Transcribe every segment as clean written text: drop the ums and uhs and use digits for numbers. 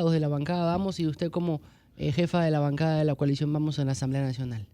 de la bancada Vamos y usted como jefa de la bancada de la coalición Vamos en la Asamblea Nacional?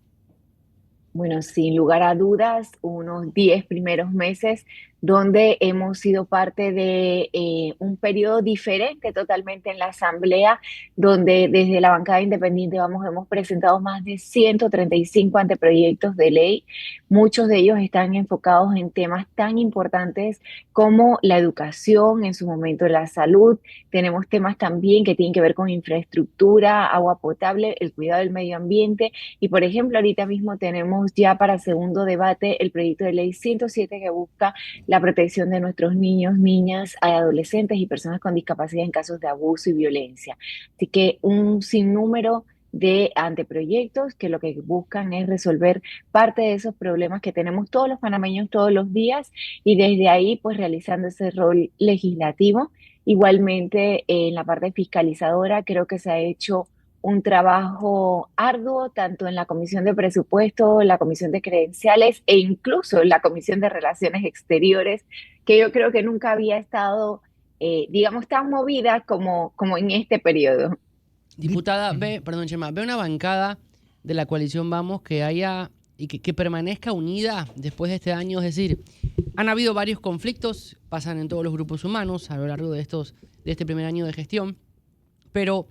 Bueno, sin lugar a dudas, unos 10 primeros meses donde hemos sido parte de un periodo diferente totalmente en la Asamblea, donde desde la bancada independiente hemos presentado más de 135 anteproyectos de ley. Muchos de ellos están enfocados en temas tan importantes como la educación, en su momento la salud. Tenemos temas también que tienen que ver con infraestructura, agua potable, el cuidado del medio ambiente y por ejemplo, ahorita mismo tenemos ya para segundo debate el proyecto de ley 107 que busca la protección de nuestros niños, niñas, adolescentes y personas con discapacidad en casos de abuso y violencia. Así que un sinnúmero de anteproyectos que lo que buscan es resolver parte de esos problemas que tenemos todos los panameños todos los días y desde ahí pues realizando ese rol legislativo. Igualmente en la parte fiscalizadora creo que se ha hecho un trabajo arduo tanto en la Comisión de Presupuesto, la Comisión de Credenciales e incluso en la Comisión de Relaciones Exteriores, que yo creo que nunca había estado, digamos, tan movida como en este periodo. Diputada, perdón, Chema, ve una bancada de la coalición Vamos que haya y que permanezca unida después de este año. Es decir, han habido varios conflictos, pasan en todos los grupos humanos a lo largo de este primer año de gestión, pero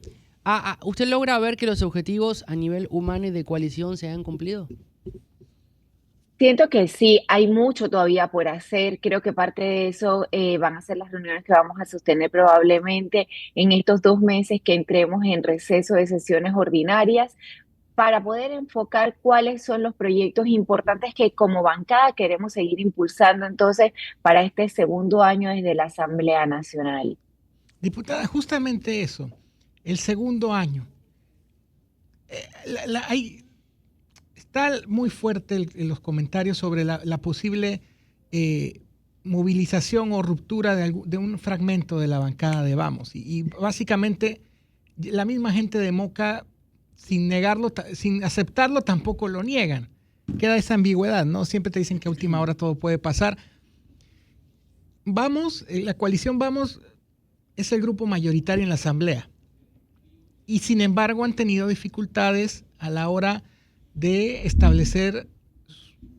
¿usted logra ver que los objetivos a nivel humano y de coalición se han cumplido? Siento que sí, hay mucho todavía por hacer. Creo que parte de eso van a ser las reuniones que vamos a sostener probablemente en estos 2 meses que entremos en receso de sesiones ordinarias para poder enfocar cuáles son los proyectos importantes que como bancada queremos seguir impulsando entonces para este segundo año desde la Asamblea Nacional. Diputada, justamente eso, el segundo año. Está muy fuerte los comentarios sobre la posible movilización o ruptura de un fragmento de la bancada de Vamos. Y básicamente la misma gente de Moca, sin negarlo, sin aceptarlo, tampoco lo niegan. Queda esa ambigüedad, ¿no? Siempre te dicen que a última hora todo puede pasar. Vamos, la coalición Vamos es el grupo mayoritario en la Asamblea. Y sin embargo han tenido dificultades a la hora de establecer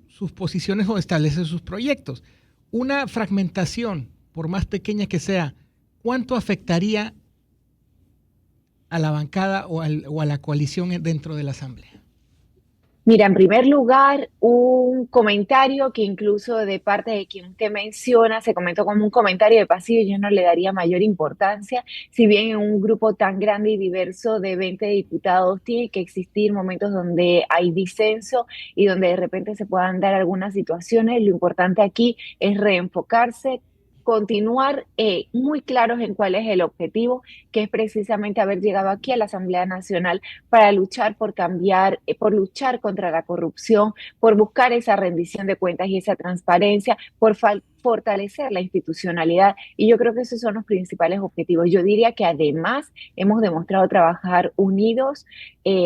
sus posiciones o establecer sus proyectos. Una fragmentación, por más pequeña que sea, ¿cuánto afectaría a la bancada o a la coalición dentro de la Asamblea? Mira, en primer lugar, un comentario que incluso de parte de quien usted menciona, se comentó como un comentario de pasillo, yo no le daría mayor importancia, si bien en un grupo tan grande y diverso de 20 diputados tiene que existir momentos donde hay disenso y donde de repente se puedan dar algunas situaciones, lo importante aquí es reenfocarse, continuar muy claros en cuál es el objetivo, que es precisamente haber llegado aquí a la Asamblea Nacional para luchar por cambiar, por luchar contra la corrupción, por buscar esa rendición de cuentas y esa transparencia, por fortalecer la institucionalidad. Y yo creo que esos son los principales objetivos. Yo diría que además hemos demostrado trabajar unidos,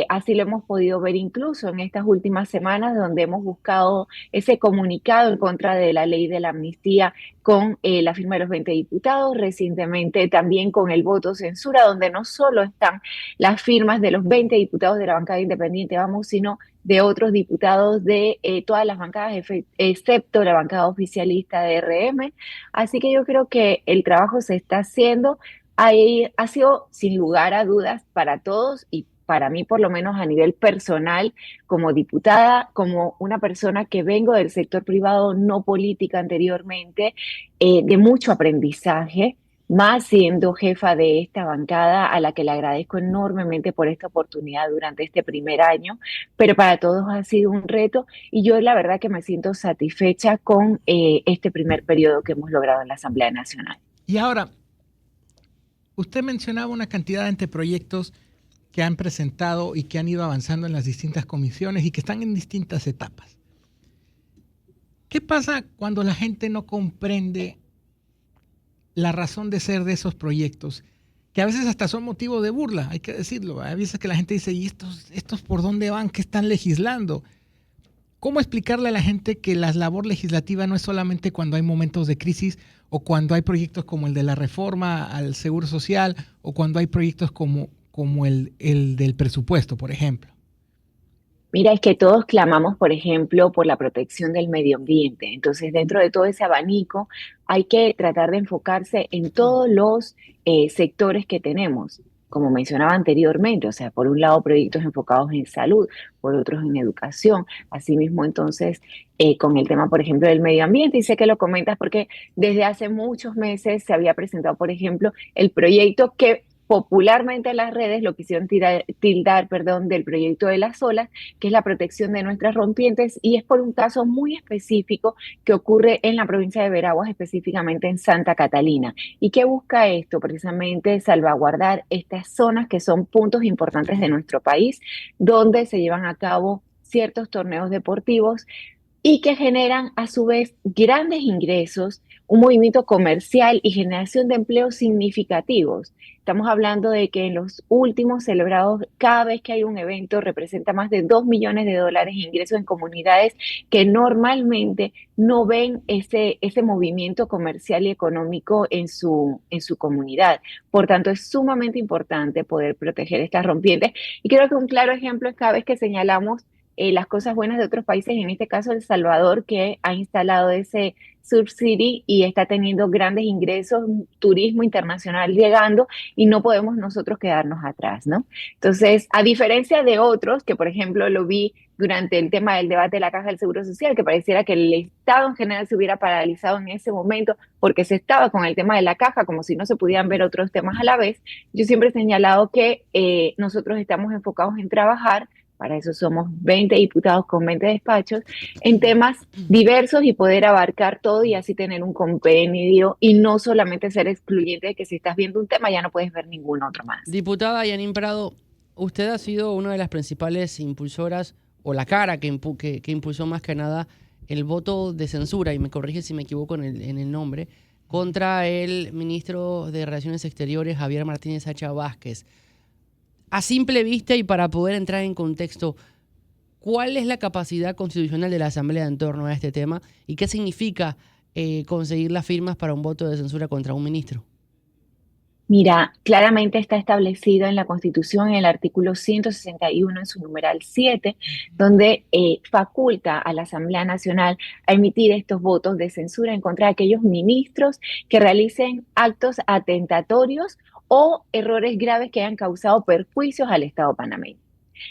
así lo hemos podido ver incluso en estas últimas semanas, donde hemos buscado ese comunicado en contra de la ley de la amnistía con la firma de los 20 diputados, recientemente también con el voto censura, donde no solo están las firmas de los 20 diputados de la bancada independiente, vamos, sino de otros diputados de todas las bancadas, excepto la bancada oficialista de RM. Así que yo creo que el trabajo se está haciendo. Ahí ha sido, sin lugar a dudas, para todos y para mí, por lo menos a nivel personal, como diputada, como una persona que vengo del sector privado, no política anteriormente, de mucho aprendizaje más siendo jefa de esta bancada a la que le agradezco enormemente por esta oportunidad durante este primer año, pero para todos ha sido un reto y yo la verdad que me siento satisfecha con este primer periodo que hemos logrado en la Asamblea Nacional. Y ahora, usted mencionaba una cantidad de anteproyectos que han presentado y que han ido avanzando en las distintas comisiones y que están en distintas etapas. ¿Qué pasa cuando la gente no comprende la razón de ser de esos proyectos? Que a veces hasta son motivo de burla, hay que decirlo. Hay veces que la gente dice, ¿y estos por dónde van? ¿Qué están legislando? ¿cómo explicarle a la gente que la labor legislativa no es solamente cuando hay momentos de crisis o cuando hay proyectos como el de la reforma al Seguro Social o cuando hay proyectos como el del presupuesto, por ejemplo? Mira, es que todos clamamos, por ejemplo, por la protección del medio ambiente. Entonces, dentro de todo ese abanico, hay que tratar de enfocarse en todos los sectores que tenemos, como mencionaba anteriormente. O sea, por un lado, proyectos enfocados en salud, por otros en educación. Asimismo, entonces, con el tema, por ejemplo, del medio ambiente, y sé que lo comentas porque desde hace muchos meses se había presentado, por ejemplo, el proyecto que popularmente en las redes lo quisieron tildar, del proyecto de las olas, que es la protección de nuestras rompientes, y es por un caso muy específico que ocurre en la provincia de Veraguas, específicamente en Santa Catalina. ¿Y qué busca esto? Precisamente salvaguardar estas zonas que son puntos importantes de nuestro país, donde se llevan a cabo ciertos torneos deportivos y que generan a su vez grandes ingresos, un movimiento comercial y generación de empleos significativos. Estamos hablando de que en los últimos celebrados, cada vez que hay un evento, representa más de $2 millones de ingresos en comunidades que normalmente no ven ese movimiento comercial y económico en su comunidad. Por tanto, es sumamente importante poder proteger estas rompientes. Y creo que un claro ejemplo es cada vez que señalamos las cosas buenas de otros países, en este caso El Salvador, que ha instalado ese Surf City y está teniendo grandes ingresos, turismo internacional llegando, y no podemos nosotros quedarnos atrás, ¿no? Entonces, a diferencia de otros, que por ejemplo lo vi durante el tema del debate de la Caja del Seguro Social, que pareciera que el Estado en general se hubiera paralizado en ese momento porque se estaba con el tema de la caja, como si no se pudieran ver otros temas a la vez. Yo siempre he señalado que nosotros estamos enfocados en trabajar, para eso somos 20 diputados con 20 despachos, en temas diversos y poder abarcar todo y así tener un compendio y no solamente ser excluyente de que si estás viendo un tema ya no puedes ver ningún otro más. Diputada Yanín Prado, usted ha sido una de las principales impulsoras, o la cara que impulsó más que nada el voto de censura, y me corrige si me equivoco en el nombre, contra el ministro de Relaciones Exteriores, Javier Martínez Hacha Vázquez. A simple vista y para poder entrar en contexto, ¿cuál es la capacidad constitucional de la Asamblea en torno a este tema y qué significa conseguir las firmas para un voto de censura contra un ministro? Mira, claramente está establecido en la Constitución, en el artículo 161, en su numeral 7, donde faculta a la Asamblea Nacional a emitir estos votos de censura en contra de aquellos ministros que realicen actos atentatorios o errores graves que hayan causado perjuicios al Estado panameño.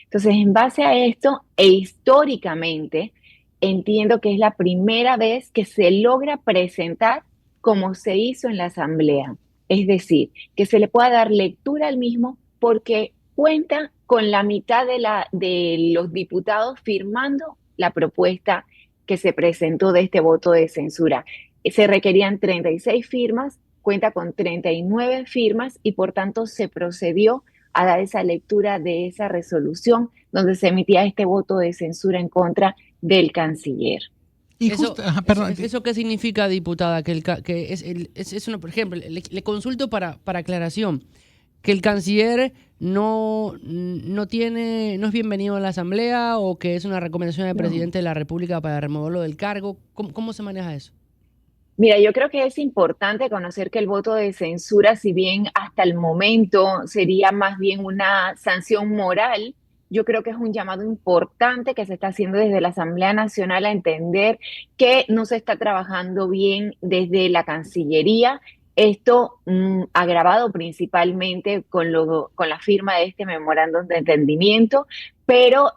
Entonces, en base a esto, e históricamente, entiendo que es la primera vez que se logra presentar como se hizo en la Asamblea. Es decir, que se le pueda dar lectura al mismo porque cuenta con la mitad de los diputados firmando la propuesta que se presentó de este voto de censura. Se requerían 36 firmas, cuenta con 39 firmas y por tanto se procedió a dar esa lectura de esa resolución donde se emitía este voto de censura en contra del canciller. Y ¿Eso qué significa, diputada? Por ejemplo, le consulto para aclaración, que el canciller no es bienvenido a la Asamblea o que es una recomendación del presidente de la República para removerlo del cargo. ¿Cómo se maneja eso? Mira, yo creo que es importante conocer que el voto de censura, si bien hasta el momento sería más bien una sanción moral, yo creo que es un llamado importante que se está haciendo desde la Asamblea Nacional a entender que no se está trabajando bien desde la Cancillería. Esto agravado principalmente con la firma de este memorándum de entendimiento, pero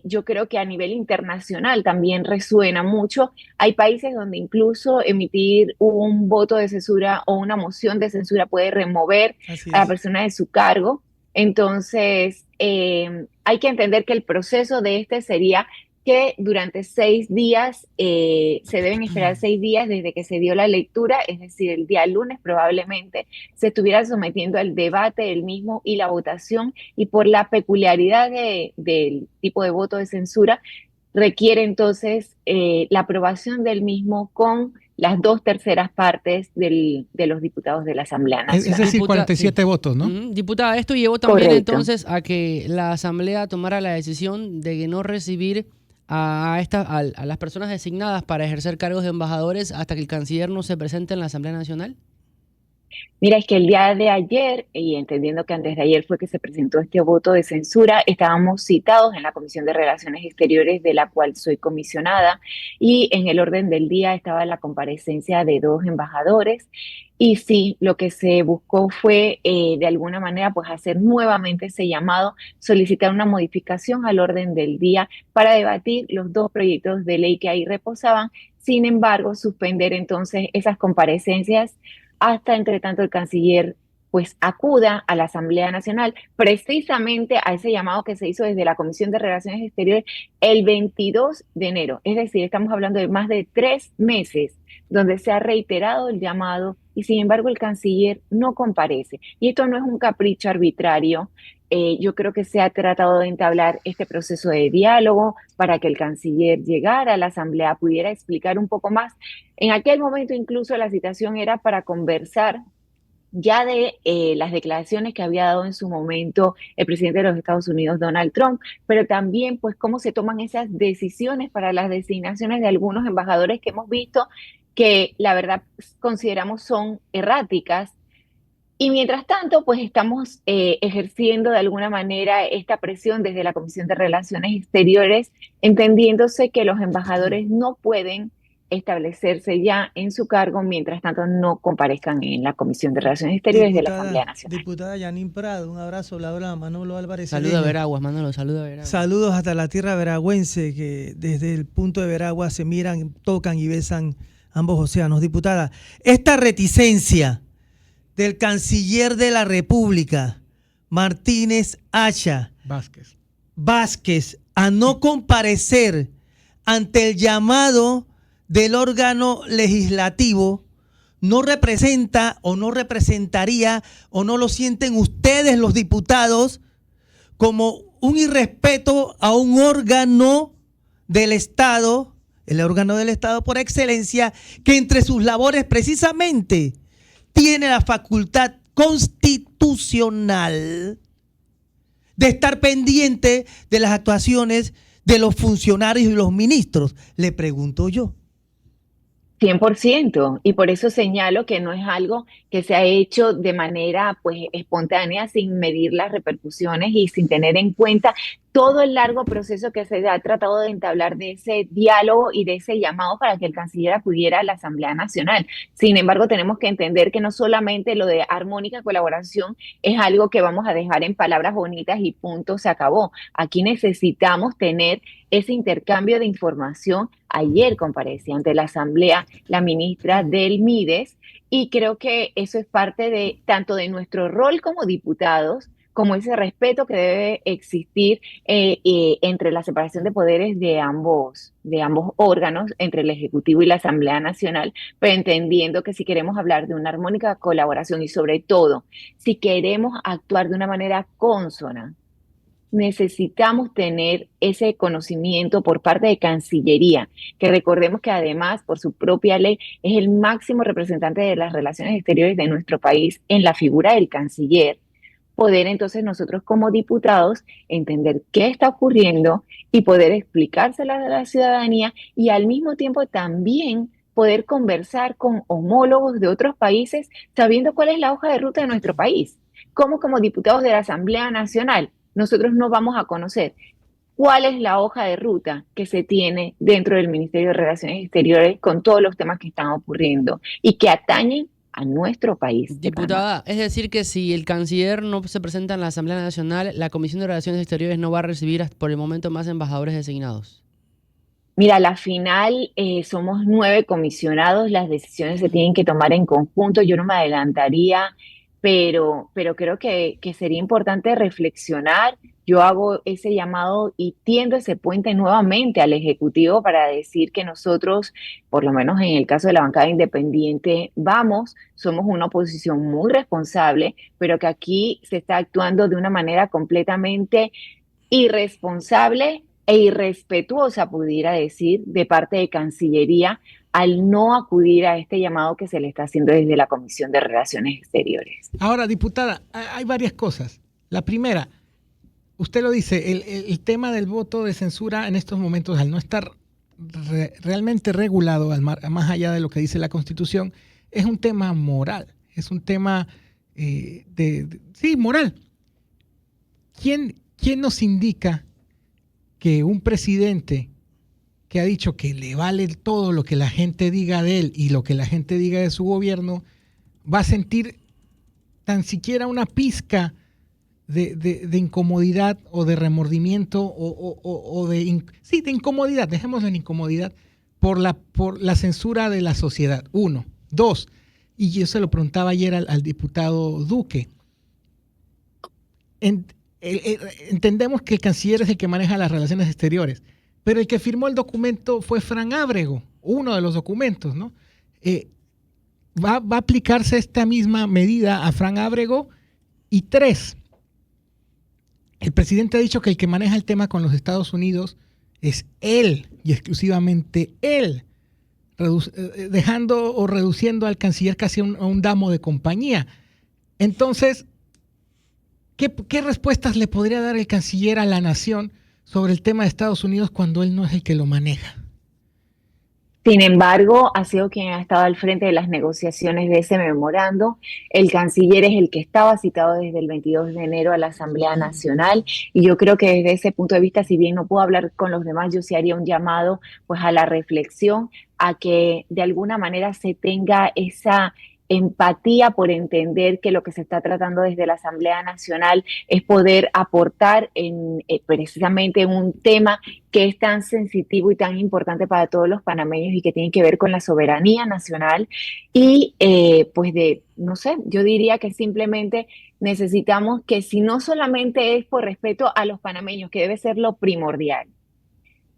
yo creo que a nivel internacional también resuena mucho. Hay países donde incluso emitir un voto de censura o una moción de censura puede remover a la persona de su cargo. Entonces, hay que entender que el proceso de este sería que durante 6 días, se deben esperar 6 días desde que se dio la lectura, es decir, el día lunes probablemente se estuviera sometiendo al debate del mismo y la votación, y por la peculiaridad del tipo de voto de censura, requiere entonces la aprobación del mismo con las 2/3 partes de los diputados de la Asamblea Nacional. Es decir, 47 votos, ¿no? Diputada, esto llevó también Correcto. entonces a que la Asamblea tomara la decisión de no recibir a las personas designadas para ejercer cargos de embajadores hasta que el canciller no se presente en la Asamblea Nacional? Mira, es que el día de ayer, y entendiendo que antes de ayer fue que se presentó este voto de censura, estábamos citados en la Comisión de Relaciones Exteriores, de la cual soy comisionada, y en el orden del día estaba la comparecencia de 2 embajadores. Y sí, lo que se buscó fue, de alguna manera, pues hacer nuevamente ese llamado, solicitar una modificación al orden del día para debatir los 2 proyectos de ley que ahí reposaban. Sin embargo, suspender entonces esas comparecencias hasta entre tanto el canciller pues acuda a la Asamblea Nacional, precisamente a ese llamado que se hizo desde la Comisión de Relaciones Exteriores el 22 de enero. Es decir, estamos hablando de más de 3 meses donde se ha reiterado el llamado y sin embargo el canciller no comparece. Y esto no es un capricho arbitrario. Yo creo que se ha tratado de entablar este proceso de diálogo para que el canciller llegara a la Asamblea, pudiera explicar un poco más. En aquel momento incluso la citación era para conversar ya de las declaraciones que había dado en su momento el presidente de los Estados Unidos, Donald Trump, pero también pues cómo se toman esas decisiones para las designaciones de algunos embajadores que hemos visto que la verdad consideramos son erráticas. Y mientras tanto, pues estamos ejerciendo de alguna manera esta presión desde la Comisión de Relaciones Exteriores, entendiéndose que los embajadores no pueden establecerse ya en su cargo mientras tanto no comparezcan en la Comisión de Relaciones Exteriores de la Asamblea Nacional. Diputada Yanín Prado, un abrazo, habla Manolo Álvarez. Saludos a Veraguas, Manolo, saludos a Veraguas. Saludos hasta la tierra veragüense, que desde el punto de Veraguas se miran, tocan y besan ambos océanos. Diputada, esta reticencia del canciller de la República, Martínez Acha Vázquez, a no comparecer ante el llamado del órgano legislativo, no representa o no representaría o no lo sienten ustedes los diputados como un irrespeto a un órgano del Estado, el órgano del Estado por excelencia, que entre sus labores precisamente tiene la facultad constitucional de estar pendiente de las actuaciones de los funcionarios y los ministros? Le pregunto yo. 100%, y por eso señalo que no es algo que se ha hecho de manera pues espontánea, sin medir las repercusiones y sin tener en cuenta todo el largo proceso que se ha tratado de entablar de ese diálogo y de ese llamado para que el canciller acudiera a la Asamblea Nacional. Sin embargo, tenemos que entender que no solamente lo de armónica colaboración es algo que vamos a dejar en palabras bonitas y punto, se acabó. Aquí necesitamos tener ese intercambio de información. Ayer comparecía ante la Asamblea la ministra del MIDES y creo que eso es parte de tanto de nuestro rol como diputados, como ese respeto que debe existir entre la separación de poderes de ambos órganos, entre el Ejecutivo y la Asamblea Nacional, pero entendiendo que si queremos hablar de una armónica colaboración y sobre todo, si queremos actuar de una manera consona, necesitamos tener ese conocimiento por parte de Cancillería, que recordemos que además, por su propia ley, es el máximo representante de las relaciones exteriores de nuestro país en la figura del canciller. Poder entonces nosotros como diputados entender qué está ocurriendo y poder explicárselo a la ciudadanía y al mismo tiempo también poder conversar con homólogos de otros países sabiendo cuál es la hoja de ruta de nuestro país. Como diputados de la Asamblea Nacional, nosotros no vamos a conocer cuál es la hoja de ruta que se tiene dentro del Ministerio de Relaciones Exteriores con todos los temas que están ocurriendo y que atañen a nuestro país. Diputada, es decir que si el canciller no se presenta en la Asamblea Nacional, la Comisión de Relaciones Exteriores no va a recibir por el momento más embajadores designados. Mira, a la final somos 9 comisionados, las decisiones se tienen que tomar en conjunto, yo no me adelantaría, pero creo que sería importante reflexionar. Yo hago ese llamado y tiendo ese puente nuevamente al Ejecutivo para decir que nosotros, por lo menos en el caso de la bancada independiente, somos una oposición muy responsable, pero que aquí se está actuando de una manera completamente irresponsable e irrespetuosa, pudiera decir, de parte de Cancillería, al no acudir a este llamado que se le está haciendo desde la Comisión de Relaciones Exteriores. Ahora, diputada, hay varias cosas. La primera, usted lo dice, el tema del voto de censura en estos momentos, al no estar realmente regulado, más allá de lo que dice la Constitución, es un tema moral, es un tema sí, moral. ¿Quién nos indica que un presidente que ha dicho que le vale todo lo que la gente diga de él y lo que la gente diga de su gobierno, va a sentir tan siquiera una pizca de incomodidad o de remordimiento o de incomodidad, dejémoslo en incomodidad, por la censura de la sociedad? Uno. Dos, y yo se lo preguntaba ayer al diputado Duque, entendemos que el canciller es el que maneja las relaciones exteriores, pero el que firmó el documento fue Fran Ábrego, uno de los documentos, ¿no? ¿Va a aplicarse esta misma medida a Fran Ábrego? Y tres, el presidente ha dicho que el que maneja el tema con los Estados Unidos es él y exclusivamente él, dejando o reduciendo al canciller casi a un damo de compañía. Entonces, ¿qué respuestas le podría dar el canciller a la nación sobre el tema de Estados Unidos cuando él no es el que lo maneja? Sin embargo, ha sido quien ha estado al frente de las negociaciones de ese memorando. El canciller es el que estaba citado desde el 22 de enero a la Asamblea Nacional, y yo creo que desde ese punto de vista, si bien no puedo hablar con los demás, yo sí haría un llamado pues a la reflexión, a que de alguna manera se tenga esa empatía por entender que lo que se está tratando desde la Asamblea Nacional es poder aportar precisamente en un tema que es tan sensitivo y tan importante para todos los panameños y que tiene que ver con la soberanía nacional y no sé, yo diría que simplemente necesitamos que, si no solamente es por respeto a los panameños, que debe ser lo primordial,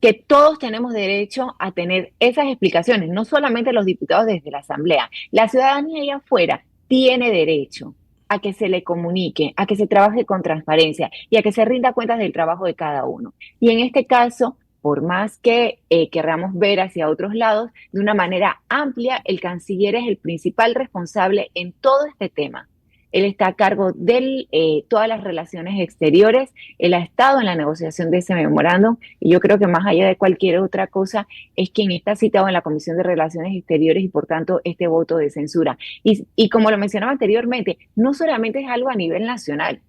que todos tenemos derecho a tener esas explicaciones, no solamente los diputados desde la Asamblea. La ciudadanía allá afuera tiene derecho a que se le comunique, a que se trabaje con transparencia y a que se rinda cuentas del trabajo de cada uno. Y en este caso, por más que querramos ver hacia otros lados, de una manera amplia, el canciller es el principal responsable en todo este tema. Él está a cargo de todas las relaciones exteriores, él ha estado en la negociación de ese memorándum, y yo creo que más allá de cualquier otra cosa, es quien está citado en la Comisión de Relaciones Exteriores y por tanto este voto de censura. Y como lo mencionaba anteriormente, no solamente es algo a nivel nacional,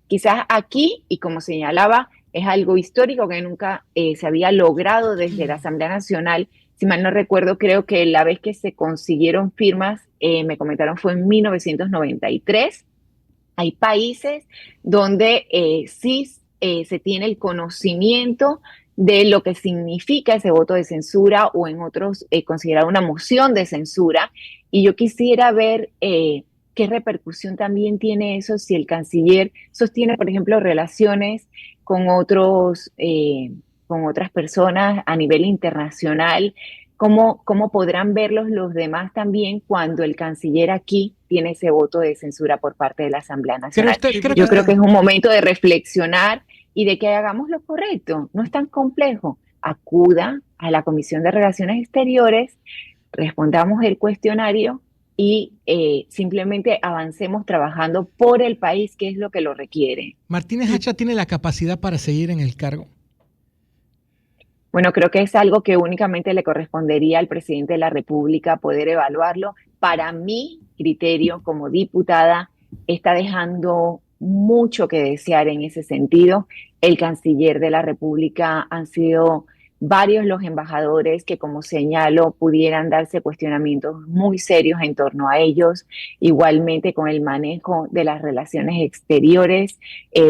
quizás aquí, y como señalaba, es algo histórico que nunca se había logrado desde la Asamblea Nacional. Si mal no recuerdo, creo que la vez que se consiguieron firmas, me comentaron, fue en 1993. Hay países donde sí se tiene el conocimiento de lo que significa ese voto de censura, o en otros considerado una moción de censura. Y yo quisiera ver qué repercusión también tiene eso si el canciller sostiene, por ejemplo, relaciones con otras personas a nivel internacional. ¿Cómo podrán verlos los demás también cuando el canciller aquí tiene ese voto de censura por parte de la Asamblea Nacional? Yo creo que es un momento de reflexionar y de que hagamos lo correcto. No es tan complejo. Acuda a la Comisión de Relaciones Exteriores, respondamos el cuestionario y simplemente avancemos trabajando por el país, que es lo que lo requiere. ¿Martínez Hacha tiene la capacidad para seguir en el cargo? Bueno, creo que es algo que únicamente le correspondería al presidente de la República poder evaluarlo. Para mi criterio como diputada, está dejando mucho que desear en ese sentido. El canciller de la República, han sido varios los embajadores que, como señalo, pudieran darse cuestionamientos muy serios en torno a ellos. Igualmente, con el manejo de las relaciones exteriores,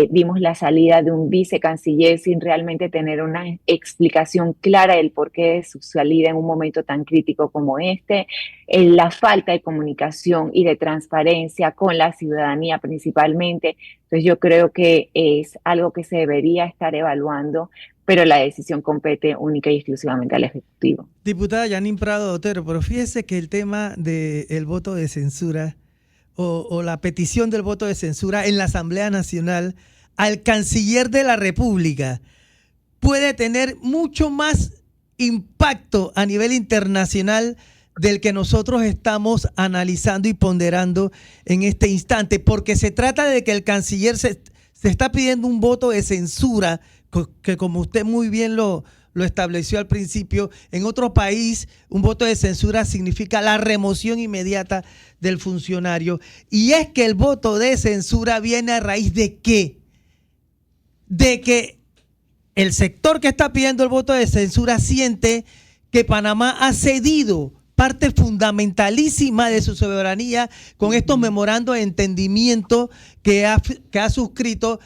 vimos la salida de un vicecanciller sin realmente tener una explicación clara del porqué de su salida en un momento tan crítico como este. La falta de comunicación y de transparencia con la ciudadanía principalmente. Entonces yo creo que es algo que se debería estar evaluando, pero la decisión compete única y exclusivamente al Ejecutivo. Diputada Yanín Prado Otero, pero fíjese que el tema del voto de censura o la petición del voto de censura en la Asamblea Nacional al canciller de la República puede tener mucho más impacto a nivel internacional del que nosotros estamos analizando y ponderando en este instante, porque se trata de que el canciller se se está pidiendo un voto de censura, que como usted muy bien lo estableció al principio, en otro país un voto de censura significa la remoción inmediata del funcionario. Y es que el voto de censura viene a raíz de ¿qué? De que el sector que está pidiendo el voto de censura siente que Panamá ha cedido parte fundamentalísima de su soberanía con estos memorandos de entendimiento que ha suscrito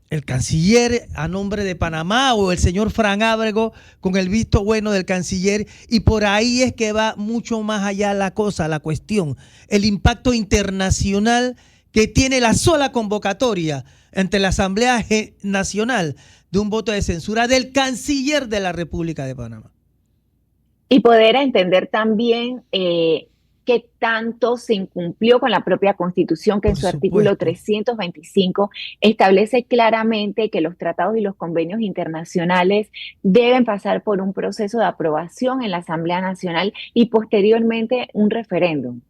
el canciller a nombre de Panamá o el señor Fran Ábrego con el visto bueno del canciller, y por ahí es que va mucho más allá la cosa, la cuestión, el impacto internacional que tiene la sola convocatoria ante la Asamblea Nacional de un voto de censura del canciller de la República de Panamá. Y poder entender también qué tanto se incumplió con la propia Constitución, que en su artículo 325 establece claramente que los tratados y los convenios internacionales deben pasar por un proceso de aprobación en la Asamblea Nacional y posteriormente un referéndum.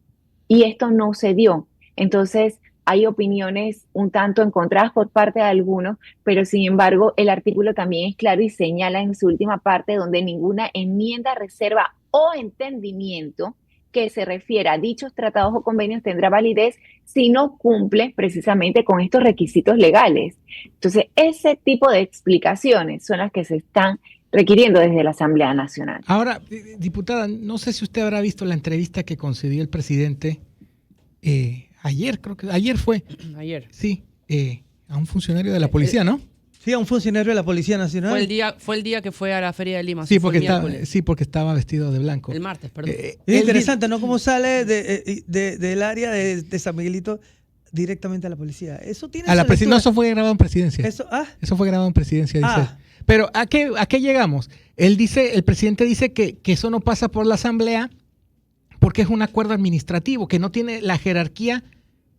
Y esto no se dio. Entonces, hay opiniones un tanto encontradas por parte de algunos, pero sin embargo el artículo también es claro y señala en su última parte donde ninguna enmienda, reserva o entendimiento que se refiera a dichos tratados o convenios tendrá validez si no cumple precisamente con estos requisitos legales. Entonces, ese tipo de explicaciones son las que se están requiriendo desde la Asamblea Nacional. Ahora, diputada, no sé si usted habrá visto la entrevista que concedió el presidente ayer, creo que ayer fue. Ayer. Sí, a un funcionario de la policía, ¿no? Sí, a un funcionario de la Policía Nacional. Fue el día que fue a la Feria de Lima. Sí, porque estaba vestido de blanco. El martes, perdón. Es interesante, ¿no? Cómo sale del área de San Miguelito directamente a la policía. Eso tiene a la no, eso fue grabado en Presidencia. Eso fue grabado en Presidencia, dice. Pero ¿a qué llegamos? El presidente dice que eso no pasa por la Asamblea porque es un acuerdo administrativo, que no tiene la jerarquía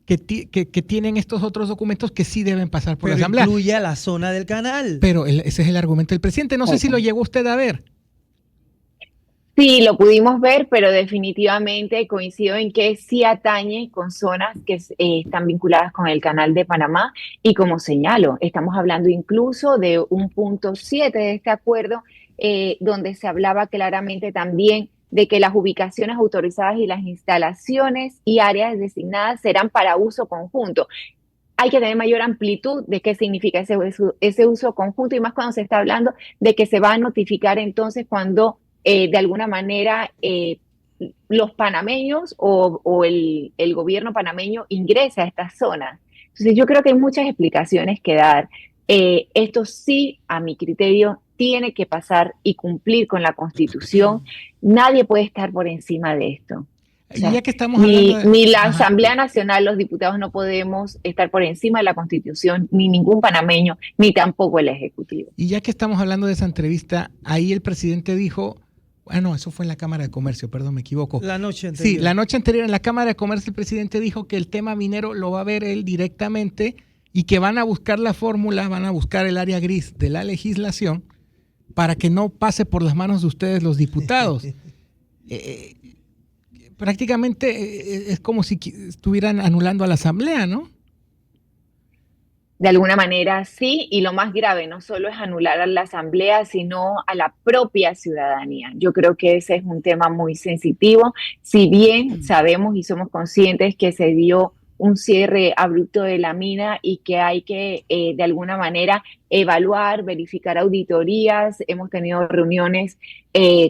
que tienen estos otros documentos que sí deben pasar por la Asamblea. Incluye a la zona del canal. Pero ese es el argumento del presidente. No sé si lo llegó usted a ver. Sí, lo pudimos ver, pero definitivamente coincido en que sí atañe con zonas que están vinculadas con el Canal de Panamá, y como señalo, estamos hablando incluso de un punto 7 de este acuerdo, donde se hablaba claramente también de que las ubicaciones autorizadas y las instalaciones y áreas designadas serán para uso conjunto. Hay que tener mayor amplitud de qué significa ese uso conjunto, y más cuando se está hablando de que se va a notificar entonces cuando de alguna manera los panameños o el gobierno panameño ingresa a estas zonas. Entonces yo creo que hay muchas explicaciones que dar. Esto sí, a mi criterio, tiene que pasar y cumplir con la Constitución. Nadie puede estar por encima de esto. O sea, ya que estamos hablando ni la Asamblea Nacional, los diputados no podemos estar por encima de la Constitución, ni ningún panameño, ni tampoco el Ejecutivo. Y ya que estamos hablando de esa entrevista, ahí el presidente dijo, no, eso fue en la Cámara de Comercio, perdón, me equivoco. La noche anterior. Sí, la noche anterior en la Cámara de Comercio el presidente dijo que el tema minero lo va a ver él directamente y que van a buscar la fórmula, van a buscar el área gris de la legislación para que no pase por las manos de ustedes los diputados. Prácticamente es como si estuvieran anulando a la Asamblea, ¿no? De alguna manera sí, y lo más grave no solo es anular a la Asamblea, sino a la propia ciudadanía. Yo creo que ese es un tema muy sensitivo, si bien sabemos y somos conscientes que se dio un cierre abrupto de la mina y que hay que de alguna manera evaluar, verificar auditorías. Hemos tenido reuniones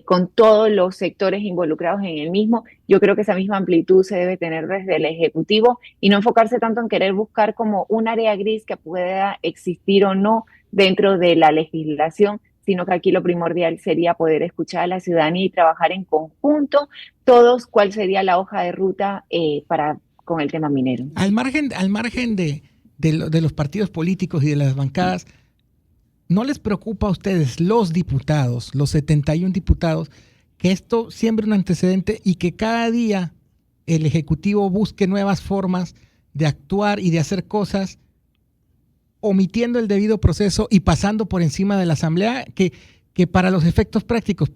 con todos los sectores involucrados en el mismo. Yo creo que esa misma amplitud se debe tener desde el Ejecutivo y no enfocarse tanto en querer buscar como un área gris que pueda existir o no dentro de la legislación, sino que aquí lo primordial sería poder escuchar a la ciudadanía y trabajar en conjunto todos cuál sería la hoja de ruta con el tema minero. Al margen de los partidos políticos y de las bancadas, ¿no les preocupa a ustedes, los diputados, los 71 diputados, que esto siembre un antecedente y que cada día el Ejecutivo busque nuevas formas de actuar y de hacer cosas, omitiendo el debido proceso y pasando por encima de la Asamblea, que para los efectos prácticos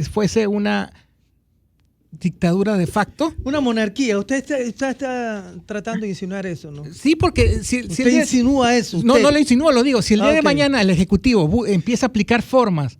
fuese una dictadura de facto. Una monarquía. Usted está tratando de insinuar eso, ¿no? Sí, porque si Usted el día- insinúa eso. No, usted. no lo insinúo, lo digo. Si el día de Ok. mañana el Ejecutivo empieza a aplicar formas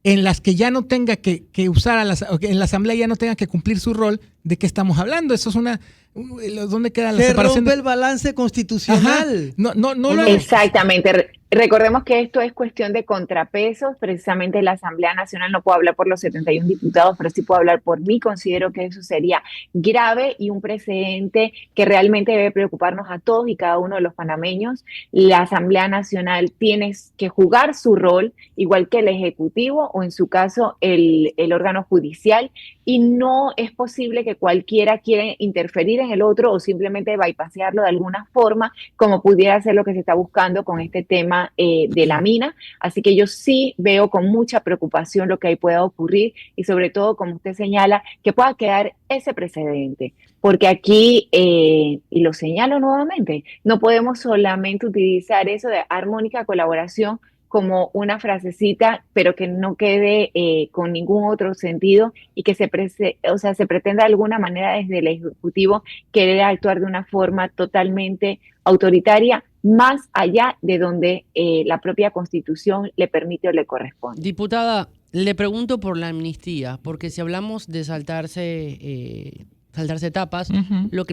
en las que ya no tenga que usar, o que en la Asamblea ya no tenga que cumplir su rol, ¿de qué estamos hablando? Eso es ¿dónde queda la Se separación? rompe el balance Ajá. constitucional. No ¿O lo no? Exactamente. Recordemos que esto es cuestión de contrapesos. Precisamente la Asamblea Nacional, no puedo hablar por los 71 diputados, pero sí puedo hablar por mí. Considero que eso sería grave y un precedente que realmente debe preocuparnos a todos y cada uno de los panameños. La Asamblea Nacional tiene que jugar su rol, igual que el Ejecutivo o en su caso el órgano judicial, y no es posible que cualquiera quiera interferir en el otro o simplemente bypasearlo de alguna forma, como pudiera ser lo que se está buscando con este tema de la mina. Así que yo sí veo con mucha preocupación lo que ahí pueda ocurrir y sobre todo, como usted señala, que pueda quedar ese precedente. Porque aquí, y lo señalo nuevamente, no podemos solamente utilizar eso de armónica colaboración como una frasecita, pero que no quede con ningún otro sentido y que se pretenda de alguna manera desde el Ejecutivo querer actuar de una forma totalmente autoritaria, más allá de donde la propia Constitución le permite o le corresponde. Diputada, le pregunto por la amnistía, porque si hablamos de saltarse etapas, Ujú. lo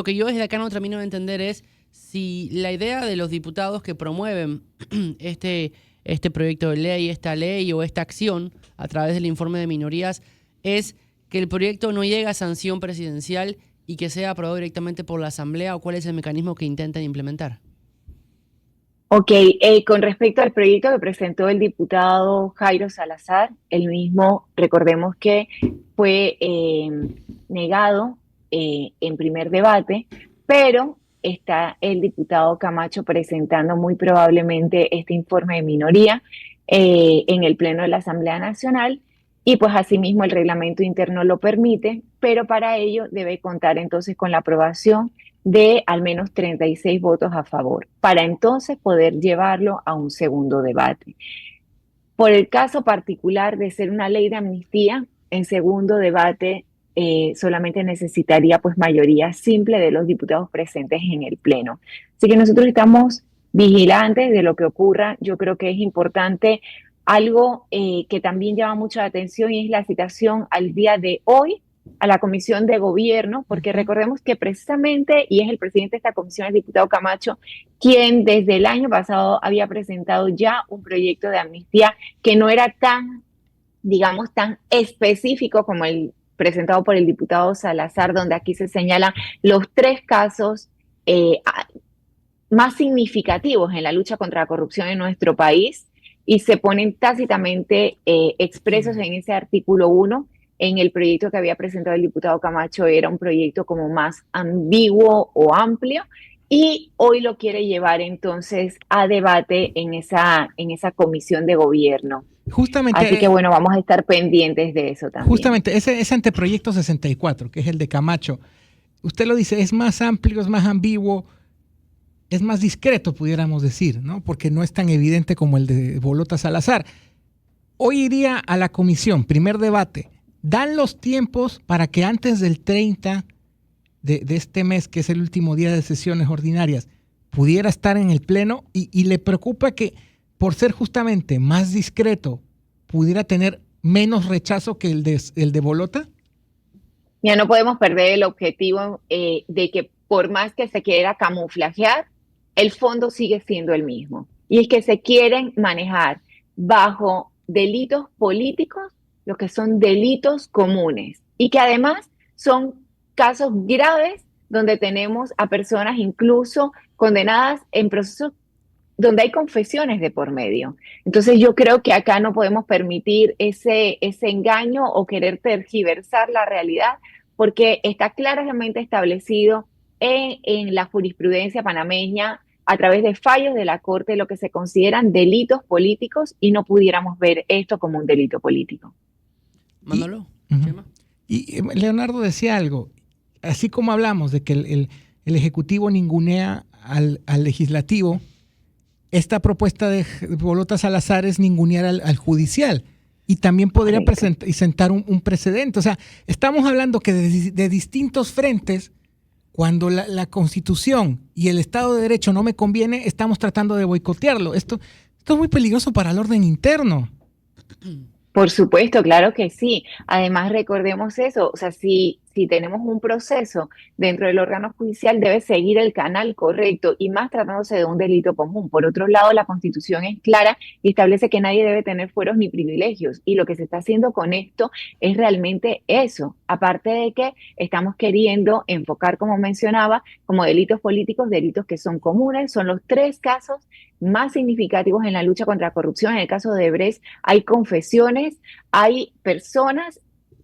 que yo desde acá no termino de entender es si la idea de los diputados que promueven este proyecto de ley, esta ley o esta acción a través del informe de minorías es que el proyecto no llegue a sanción presidencial y que sea aprobado directamente por la Asamblea, o cuál es el mecanismo que intentan implementar. Ok, con respecto al proyecto que presentó el diputado Jairo Salazar, el mismo, recordemos que fue negado en primer debate, pero está el diputado Camacho presentando muy probablemente este informe de minoría en el Pleno de la Asamblea Nacional, y pues asimismo el reglamento interno lo permite, pero para ello debe contar entonces con la aprobación de al menos 36 votos a favor, para entonces poder llevarlo a un segundo debate. Por el caso particular de ser una ley de amnistía, en segundo debate solamente necesitaría pues mayoría simple de los diputados presentes en el Pleno. Así que nosotros estamos vigilantes de lo que ocurra. Yo creo que es importante algo que también llama mucha atención, y es la citación al día de hoy a la Comisión de Gobierno, porque recordemos que precisamente, y es el presidente de esta comisión, el diputado Camacho, quien desde el año pasado había presentado ya un proyecto de amnistía que no era tan, digamos, tan específico como el presentado por el diputado Salazar, donde aquí se señalan los 3 casos más significativos en la lucha contra la corrupción en nuestro país, y se ponen tácitamente expresos en ese artículo 1. En el proyecto que había presentado el diputado Camacho era un proyecto como más ambiguo o amplio, y hoy lo quiere llevar entonces a debate en esa comisión de gobierno. Justamente, Así que bueno, vamos a estar pendientes de eso también. Justamente, ese anteproyecto 64, que es el de Camacho, usted lo dice, es más amplio, es más ambiguo, es más discreto, pudiéramos decir, ¿no? Porque no es tan evidente como el de Bolota Salazar. Hoy iría a la comisión, primer debate. ¿Dan los tiempos para que antes del 30 de este mes, que es el último día de sesiones ordinarias, pudiera estar en el Pleno? Y le preocupa que, por ser justamente más discreto, pudiera tener menos rechazo que el de Bolota. Ya no podemos perder el objetivo de que por más que se quiera camuflajear, el fondo sigue siendo el mismo. Y es que se quieren manejar bajo delitos políticos, lo que son delitos comunes, y que además son casos graves donde tenemos a personas incluso condenadas en procesos donde hay confesiones de por medio. Entonces yo creo que acá no podemos permitir ese engaño o querer tergiversar la realidad, porque está claramente establecido en la jurisprudencia panameña a través de fallos de la Corte lo que se consideran delitos políticos, y no pudiéramos ver esto como un delito político. Mándalo. Y Leonardo decía algo, así como hablamos de que el Ejecutivo ningunea al Legislativo, esta propuesta de Bolota Salazar es ningunear al Judicial. y también podría Correcto. sentar un precedente. O sea, estamos hablando que de distintos frentes, cuando la Constitución y el Estado de Derecho no me conviene, estamos tratando de boicotearlo. Esto es muy peligroso para el orden interno. Por supuesto, claro que sí. Además, recordemos eso, o sea, si tenemos un proceso dentro del órgano judicial, debe seguir el canal correcto y más tratándose de un delito común. Por otro lado, la Constitución es clara y establece que nadie debe tener fueros ni privilegios. Y lo que se está haciendo con esto es realmente eso. Aparte de que estamos queriendo enfocar, como mencionaba, como delitos políticos, delitos que son comunes, son los 3 casos más significativos en la lucha contra la corrupción. En el caso de Brecht hay confesiones, hay personas,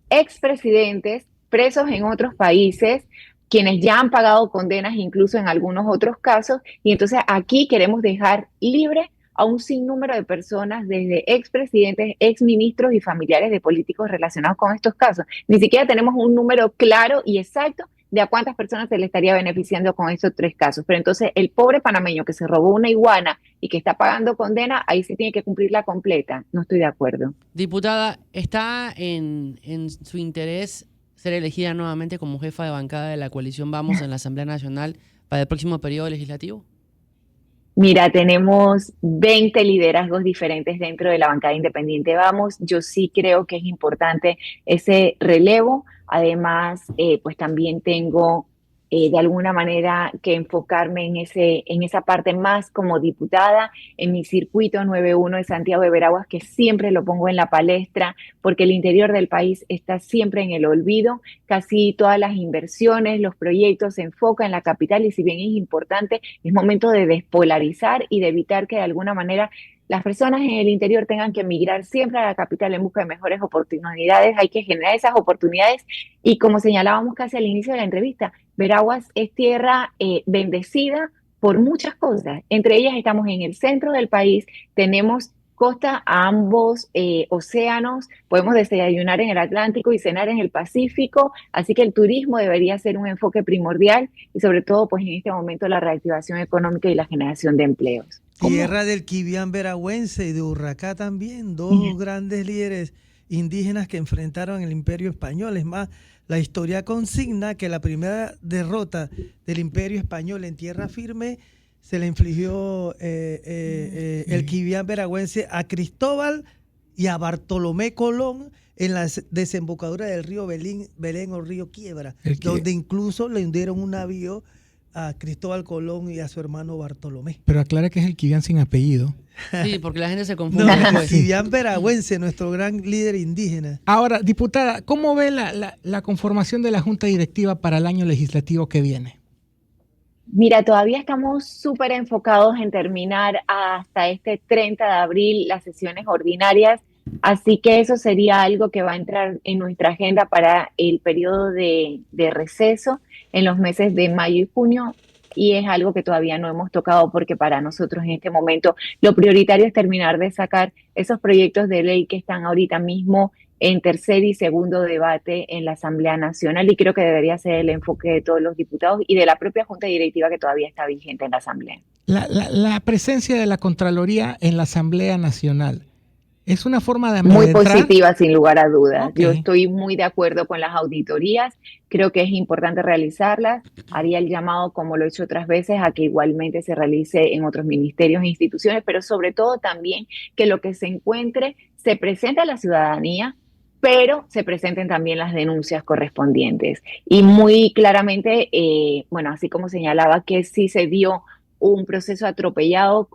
expresidentes, presos en otros países, quienes ya han pagado condenas incluso en algunos otros casos, y entonces aquí queremos dejar libre a un sinnúmero de personas, desde expresidentes, exministros y familiares de políticos relacionados con estos casos. Ni siquiera tenemos un número claro y exacto de a cuántas personas se le estaría beneficiando con estos 3 casos. Pero entonces el pobre panameño que se robó una iguana y que está pagando condena, ahí sí tiene que cumplirla completa. No estoy de acuerdo. Diputada, ¿está en su interés ser elegida nuevamente como jefa de bancada de la coalición Vamos en la Asamblea Nacional para el próximo periodo legislativo? Mira, tenemos 20 liderazgos diferentes dentro de la bancada independiente Vamos. Yo sí creo que es importante ese relevo. Además, pues también tengo de alguna manera que enfocarme en esa parte más como diputada, en mi circuito 91 de Santiago de Veraguas, que siempre lo pongo en la palestra, porque el interior del país está siempre en el olvido. Casi todas las inversiones, los proyectos se enfocan en la capital, y si bien es importante, es momento de despolarizar y de evitar que de alguna manera las personas en el interior tengan que emigrar siempre a la capital en busca de mejores oportunidades. Hay que generar esas oportunidades y, como señalábamos casi al inicio de la entrevista, Veraguas es tierra bendecida por muchas cosas. Entre ellas estamos en el centro del país, tenemos costa a ambos océanos, podemos desayunar en el Atlántico y cenar en el Pacífico, así que el turismo debería ser un enfoque primordial y sobre todo pues en este momento la reactivación económica y la generación de empleos. Tierra del Quibián veragüense y de Urracá también, dos grandes líderes indígenas que enfrentaron el Imperio Español. Es más, la historia consigna que la primera derrota del Imperio Español en tierra firme se le infligió el Quibián veragüense a Cristóbal y a Bartolomé Colón en la desembocadura del río Belén o río Quiebra, donde incluso le hundieron un navío a Cristóbal Colón y a su hermano Bartolomé. Pero aclara que es el Quibián sin apellido. Sí, porque la gente se confunde No, después. Quibián veragüense, nuestro gran líder indígena. Ahora, diputada, ¿cómo ve la conformación de la Junta Directiva para el año legislativo que viene? Mira, todavía estamos súper enfocados en terminar hasta este 30 de abril las sesiones ordinarias, así que eso sería algo que va a entrar en nuestra agenda para el periodo de receso en los meses de mayo y junio, y es algo que todavía no hemos tocado porque para nosotros en este momento lo prioritario es terminar de sacar esos proyectos de ley que están ahorita mismo en tercer y segundo debate en la Asamblea Nacional, y creo que debería ser el enfoque de todos los diputados y de la propia Junta Directiva que todavía está vigente en la Asamblea. La presencia de la Contraloría en la Asamblea Nacional es una forma de Muy amedrentar. positiva, sin lugar a dudas. Ok. Yo estoy muy de acuerdo con las auditorías, creo que es importante realizarlas. Haría el llamado, como lo he hecho otras veces, a que igualmente se realice en otros ministerios e instituciones, pero sobre todo también que lo que se encuentre se presente a la ciudadanía, pero se presenten también las denuncias correspondientes. Y muy claramente, bueno, así como señalaba que sí se dio un proceso atropellado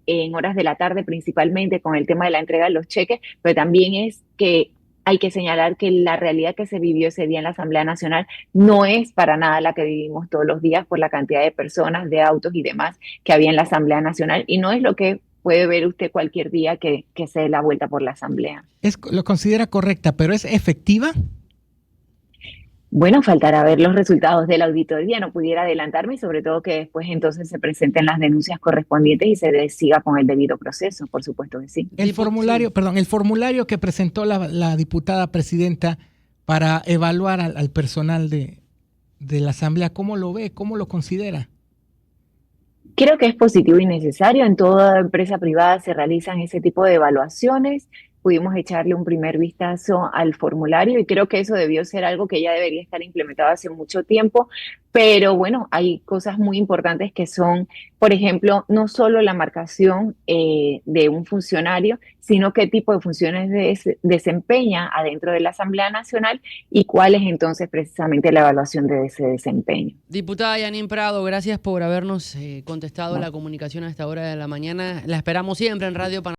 en horas de la tarde principalmente con el tema de la entrega de los cheques, pero también es que hay que señalar que la realidad que se vivió ese día en la Asamblea Nacional no es para nada la que vivimos todos los días por la cantidad de personas, de autos y demás que había en la Asamblea Nacional, y no es lo que puede ver usted cualquier día que se dé la vuelta por la Asamblea. Lo considera correcta, pero ¿es efectiva? Bueno, faltará ver los resultados de la auditoría, no pudiera adelantarme, y sobre todo que después entonces se presenten las denuncias correspondientes y se siga con el debido proceso, por supuesto que sí. El formulario que presentó la diputada presidenta para evaluar al personal de la Asamblea, ¿cómo lo ve? ¿Cómo lo considera? Creo que es positivo y necesario. En toda empresa privada se realizan ese tipo de evaluaciones. pudimos echarle un primer vistazo al formulario y creo que eso debió ser algo que ya debería estar implementado hace mucho tiempo, pero bueno, hay cosas muy importantes que son, por ejemplo, no solo la marcación de un funcionario, sino qué tipo de funciones desempeña adentro de la Asamblea Nacional y cuál es entonces precisamente la evaluación de ese desempeño. Diputada Yanín Prado, gracias por habernos contestado No. la comunicación a esta hora de la mañana. La esperamos siempre en Radio Panamá.